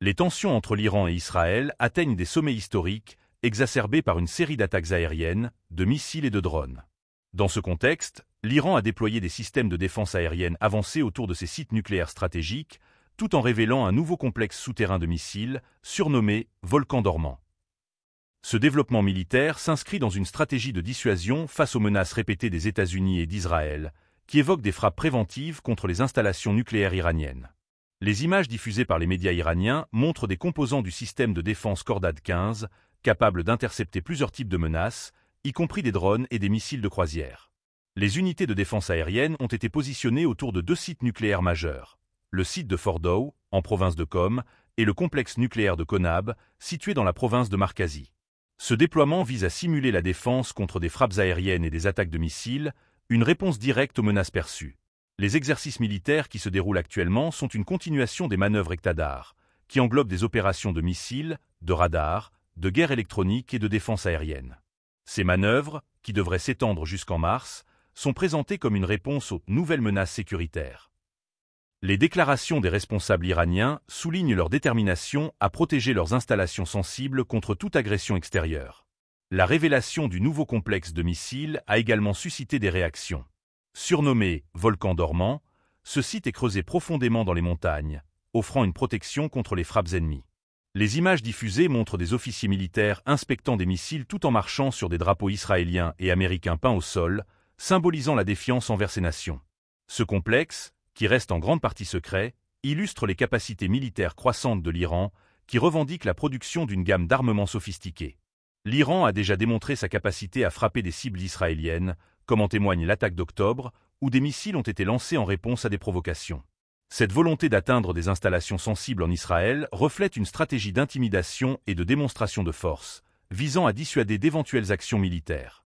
Les tensions entre l'Iran et Israël atteignent des sommets historiques, exacerbés par une série d'attaques aériennes, de missiles et de drones. Dans ce contexte, l'Iran a déployé des systèmes de défense aérienne avancés autour de ses sites nucléaires stratégiques, tout en révélant un nouveau complexe souterrain de missiles, surnommé « Volcan dormant ». Ce développement militaire s'inscrit dans une stratégie de dissuasion face aux menaces répétées des États-Unis et d'Israël, qui évoquent des frappes préventives contre les installations nucléaires iraniennes. Les images diffusées par les médias iraniens montrent des composants du système de défense Khordad 15, capables d'intercepter plusieurs types de menaces, y compris des drones et des missiles de croisière. Les unités de défense aérienne ont été positionnées autour de 2 sites nucléaires majeurs, le site de Fordow, en province de Qom, et le complexe nucléaire de Konab, situé dans la province de Markazi. Ce déploiement vise à simuler la défense contre des frappes aériennes et des attaques de missiles, une réponse directe aux menaces perçues. Les exercices militaires qui se déroulent actuellement sont une continuation des manœuvres Eqtadar, qui englobent des opérations de missiles, de radars, de guerre électronique et de défense aérienne. Ces manœuvres, qui devraient s'étendre jusqu'en mars, sont présentées comme une réponse aux nouvelles menaces sécuritaires. Les déclarations des responsables iraniens soulignent leur détermination à protéger leurs installations sensibles contre toute agression extérieure. La révélation du nouveau complexe de missiles a également suscité des réactions. Surnommé « Volcan dormant », ce site est creusé profondément dans les montagnes, offrant une protection contre les frappes ennemies. Les images diffusées montrent des officiers militaires inspectant des missiles tout en marchant sur des drapeaux israéliens et américains peints au sol, symbolisant la défiance envers ces nations. Ce complexe, qui reste en grande partie secret, illustre les capacités militaires croissantes de l'Iran, qui revendique la production d'une gamme d'armements sophistiqués. L'Iran a déjà démontré sa capacité à frapper des cibles israéliennes, comme en témoigne l'attaque d'octobre, où des missiles ont été lancés en réponse à des provocations. Cette volonté d'atteindre des installations sensibles en Israël reflète une stratégie d'intimidation et de démonstration de force, visant à dissuader d'éventuelles actions militaires.